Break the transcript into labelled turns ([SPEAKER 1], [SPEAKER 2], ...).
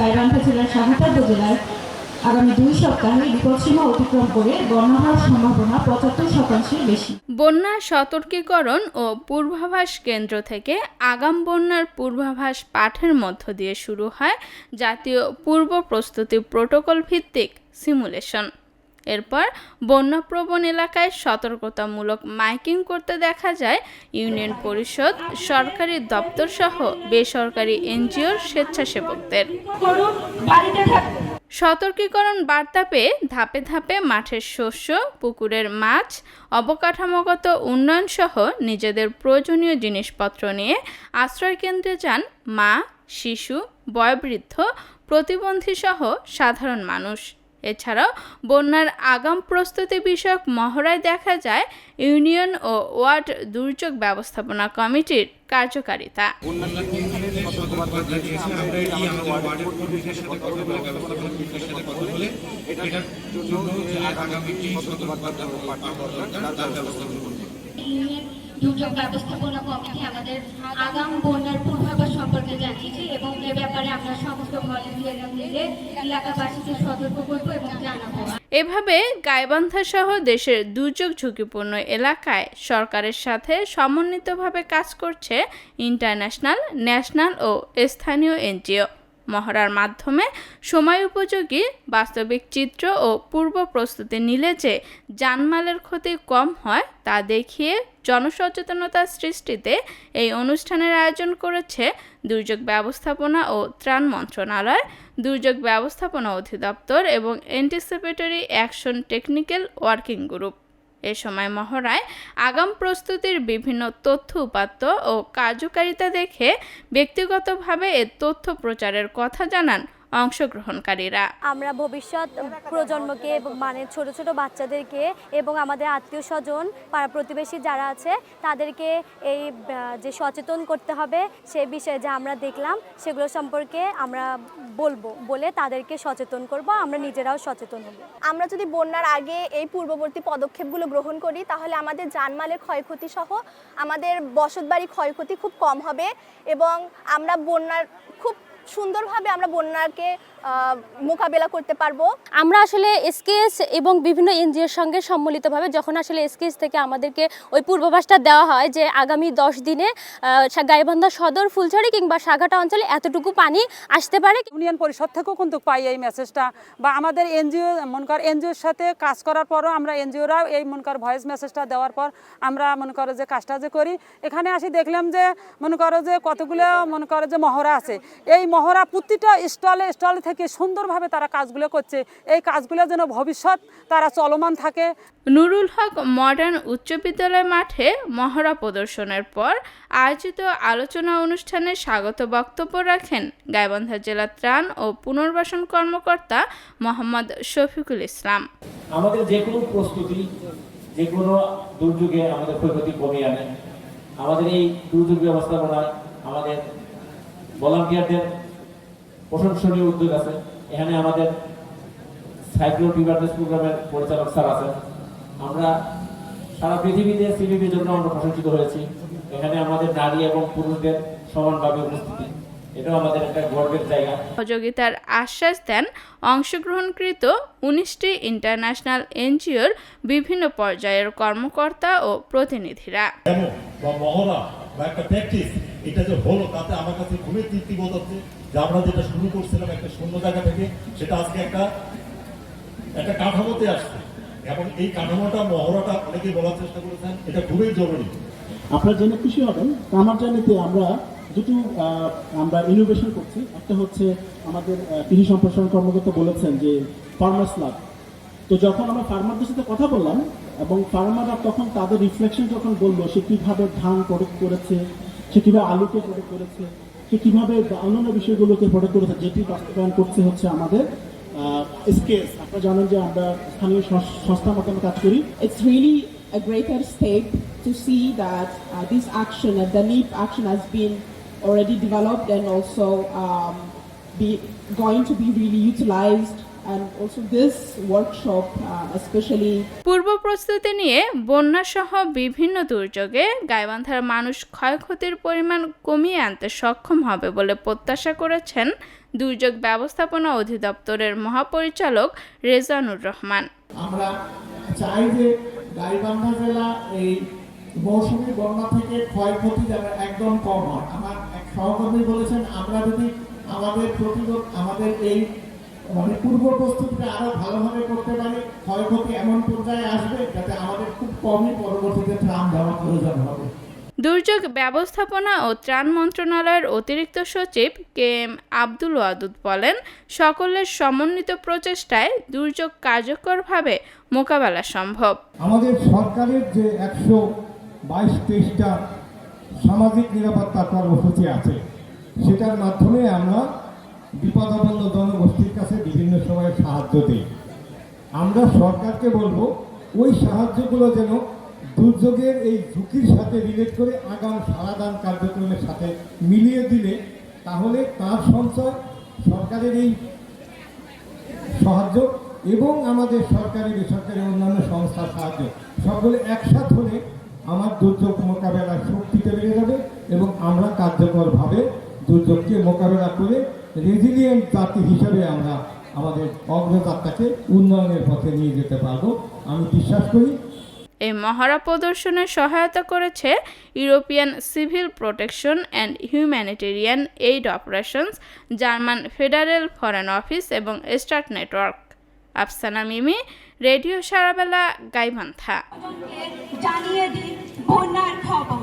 [SPEAKER 1] গাইবান্ধা জেলার সাঘাটা উপজেলায় আগামী 2 সপ্তাহে বিপদসীমা অতিক্রম করে বন্যা হওয়ার সম্ভাবনা 75% বেশি।
[SPEAKER 2] বন্যা সতর্কীকরণ ও পূর্বাভাস কেন্দ্র থেকে আগাম বন্যার পূর্বাভাস পাঠের মধ্য দিয়ে শুরু হয় জাতীয় পূর্ব প্রস্তুতি প্রোটোকল ভিত্তিক সিমুলেশন। এরপর বন্যাপ্রবণ এলাকায় সতর্কতামূলক মাইকিং করতে দেখা যায় ইউনিয়ন পরিষদ, সরকারি দপ্তর সহ বেসরকারি এনজিওর স্বেচ্ছাসেবকদের। সতর্কীকরণ বার্তা পেয়ে ধাপে ধাপে মাঠের শস্য, পুকুরের মাছ, অবকাঠামোগত উন্নয়ন সহ নিজেদের প্রয়োজনীয় জিনিসপত্র নিয়ে আশ্রয়কেন্দ্রে যান মা, শিশু, বয়োবৃদ্ধ, প্রতিবন্ধী সহ সাধারণ মানুষ। এছাড়াও বন্যার আগাম প্রস্তুতি বিষয়ক মহড়ায় দেখা যায় ইউনিয়ন ও ওয়ার্ড দুর্যোগ ব্যবস্থাপনা কমিটির কার্যকারিতা।
[SPEAKER 3] দুর্যোগ ব্যবস্থাপনা কমিটি আমাদের আগাম বন্যার পূর্বাভাস সম্পর্কে জানিয়েছে এবং এ ব্যাপারে আমরা সমস্ত ভলান্টিয়াররা মিলে এলাকাবাসীকে সতর্ক করব এবং জানাবো।
[SPEAKER 2] এভাবে গাইবান্ধা সহ দেশের দুর্যোগ ঝুঁকিপূর্ণ এলাকায় সরকারের সাথে সমন্বিতভাবে কাজ করছে ইন্টারন্যাশনাল, ন্যাশনাল ও স্থানীয় এনজিও। মহড়ার মাধ্যমে সময় উপযোগী বাস্তবিক চিত্র ও পূর্ব প্রস্তুতি নিলে যে জানমালের ক্ষতি কম হয় তা দেখিয়ে জনসচেতনতা সৃষ্টিতে এই অনুষ্ঠানের আয়োজন করেছে দুর্যোগ ব্যবস্থাপনা ও ত্রাণ মন্ত্রণালয়, দুর্যোগ ব্যবস্থাপনা অধিদপ্তর এবং anticipatory action technical working group. এ সময় মহড়ায় আগাম প্রস্তুতির বিভিন্ন তথ্য উপাত্ত ও কার্যকারিতা দেখে ব্যক্তিগতভাবে এ তথ্য প্রচারের কথা জানান অংশগ্রহণকারীরা।
[SPEAKER 4] আমরা ভবিষ্যৎ প্রজন্মকে মানে ছোট ছোট বাচ্চাদেরকে এবং আমাদের আত্মীয় স্বজন, পাড়া প্রতিবেশী যারা আছে তাদেরকে এই যে সচেতন করতে হবে সেই বিষয়ে যা আমরা দেখলাম সেগুলো সম্পর্কে আমরা বলে তাদেরকে সচেতন করব, আমরা নিজেরাও সচেতন হব।
[SPEAKER 5] আমরা যদি বন্যার আগে এই পূর্ববর্তী পদক্ষেপগুলো গ্রহণ করি তাহলে আমাদের জানমালের ক্ষয়ক্ষতি সহ আমাদের বসতবাড়ি ক্ষয়ক্ষতি খুব কম হবে এবং আমরা বন্যার খুব সুন্দরভাবে আমরা বন্যাকে মোকাবেলা করতে পারবো।
[SPEAKER 4] আমরা আসলে এসকেএস এবং বিভিন্ন এনজিওর সঙ্গে সম্মিলিতভাবে যখন আসলে এসকেএস থেকে আমাদেরকে ওই পূর্বাভাসটা দেওয়া হয় যে আগামী 10 দিনে গাইবান্ধা সদর, ফুলঝড়ি কিংবা সাঘাটা অঞ্চলে এতটুকু পানি আসতে পারে।
[SPEAKER 6] ইউনিয়ন পরিষদ থেকেও কিন্তু পাই এই মেসেজটা, বা আমাদের এনজিও এনজিওর সাথে কাজ করার পরও আমরা এনজিওরাও এই ভয়েস মেসেজটা দেওয়ার পর আমরা যে কাজটা যে করি, এখানে আসি দেখলাম যে কতগুলো যে মহড়া আছে। এই মহড়া প্রতিটা স্টলে থেকে সুন্দরভাবে তারা কাজগুলো করছে। এই কাজগুলো যেন ভবিষ্যৎ তারা চলমান থাকে।
[SPEAKER 2] নুরুল হক মডার্ন উচ্চ বিদ্যালয় মাঠে মহড়া প্রদর্শনের পর আয়োজিত আলোচনা অনুষ্ঠানে স্বাগত বক্তব্য রাখেন গাইবান্ধা জেলা ত্রাণ ও পুনর্বাসন কর্মকর্তা মোহাম্মদ শফিকুল ইসলাম।
[SPEAKER 7] আমাদের যে কোনো প্রস্তুতি যে কোনো দুর্যোগে আমাদের ক্ষয়ক্ষতি কমিয়ে আনে। আমাদের এই দুর্যোগ ব্যবস্থাপনায় আমাদের ভলান্টিয়ারদের প্রশংসনীয় উদ্যোগ আছে। এখানে আমাদের সাইক্লোন প্রিপারেশন প্রোগ্রামের পরিচালক স্যার আছেন। আমরা সারা পৃথিবীতে সিবিপির জন্য আমরা প্রশংসিত হয়েছি। এখানে আমাদের নারী এবং পুরুষদের সমানভাবে উপস্থিতি, এটাও আমাদের একটা গর্বের জায়গা।
[SPEAKER 2] সহযোগিতার আশ্বাস দেন অংশগ্রহণকৃত 19টি ইন্টারন্যাশনাল এনজিওর বিভিন্ন পর্যায়ের কর্মকর্তা ও প্রতিনিধিরা।
[SPEAKER 8] একটা প্র্যাকটিস এটা যে হলো তাতে আমার কাছে খুবই তৃপ্তিবোধ হচ্ছে যে আমরা যেটা শুরু করছিলাম একটা শূন্য জায়গা থেকে সেটা আজকে একটা কাঠামোতে আসছে এবং এই কাঠামোটা মহড়াটা অনেকেই বলার চেষ্টা করেছেন, এটা খুবই জরুরি।
[SPEAKER 9] আপনারা জেনে খুশি হবেন আমার জানিতে আমরা ইনোভেশন করছি। একটা হচ্ছে আমাদের কৃষি সম্প্রসারণ কর্মকর্তা বলেছেন যে ফার্মার্স লাভ। তো যখন আমরা ফার্মারদের সাথে কথা বললাম এবং ফার্মাররা তখন তাদের রিফ্লেকশন যখন বললো সে কীভাবে ধান প্রোডাক্ট করেছে, সে কীভাবে আলুকে প্রোডাক্ট করেছে, সে কীভাবে অন্যান্য বিষয়গুলোকে প্রোডাক্ট করেছে, যেটি বাস্তবায়ন করছে হচ্ছে আমাদের স্কেস। আপনারা জানেন যে আমরা স্থানীয় সংস্থার মাধ্যমে কাজ করি।
[SPEAKER 10] It's really a greater step to see that this action and the NEEP action has been already developed and also going to be really utilized and also this workshop especially
[SPEAKER 2] পূর্ব প্রস্তুতি নিয়ে বন্যাসহ বিভিন্ন দুর্যোগে গাইবান্ধার মানুষ ক্ষয়ক্ষতির পরিমাণ কমিয়ে আনতে সক্ষম হবে বলে প্রত্যাশা করেছেন দুর্যোগ ব্যবস্থাপনা অধিদপ্তরের মহাপরিচালক রেজানুর রহমান।
[SPEAKER 9] আমরা চাই যে গাইবান্ধা জেলা এই মৌসুমী বন্যা থেকে ক্ষয়ক্ষতি যেন একদম কম হয়। আমার এক সহকর্মী বলেছেন আমরা যদি আমাদের এই পূর্ব প্রস্তুতিটা আরো ভালোভাবে করতে পারি, ক্ষয়ক্ষতি এমন পর্যায়ে আসবে যাতে আমাদের খুব কমই পরবর্তীতে ত্রাণ দেওয়া প্রয়োজন হবে।
[SPEAKER 2] দুর্যোগ ব্যবস্থাপনা ও ত্রাণ মন্ত্রণালয়ের অতিরিক্ত সচিব KM আব্দুল ওয়াদুদ বলেন, সকলের সমন্বিত প্রচেষ্টায় দুর্যোগ কার্যকরভাবে মোকাবেলা সম্ভব।
[SPEAKER 9] আমাদের সরকারের যে 122-23টা সামাজিক নিরাপত্তা কর্মসূচি আছে, সেটার মাধ্যমে আমরা বিপদাপন্ন জনগোষ্ঠীর কাছে বিভিন্ন সময় সাহায্য দিই। আমরা সরকারকে বলবো ওই সাহায্যগুলো যেন দুর্যোগের এই ঝুঁকির সাথে রিলেট করে আগাম সারাদান কার্যক্রমের সাথে মিলিয়ে দিলে তাহলে তার সঞ্চয়, সরকারের এই সাহায্য এবং আমাদের সরকারি বেসরকারি অন্যান্য সংস্থার সাহায্য সবগুলো একসাথ হলে আমার দুর্যোগ মোকাবেলার শক্তিটা বেড়ে যাবে এবং আমরা কার্যকরভাবে দুর্যোগকে মোকাবেলা করে রেজিলিয়েন্ট জাতি হিসেবে আমরা আমাদের অগ্রযাত্রাকে উন্নয়নের পথে নিয়ে যেতে পারবো আমি বিশ্বাস করি।
[SPEAKER 2] এই মহড়া প্রদর্শনে সহায়তা করেছে European civil protection and humanitarian aid operations, German federal foreign office এবং স্টার্ট নেটওয়ার্ক। আফসানা মিমি, রেডিও সারাবেলা, গাইবান্ধা।
[SPEAKER 3] জানিয়ে দিন বন্যার খবর।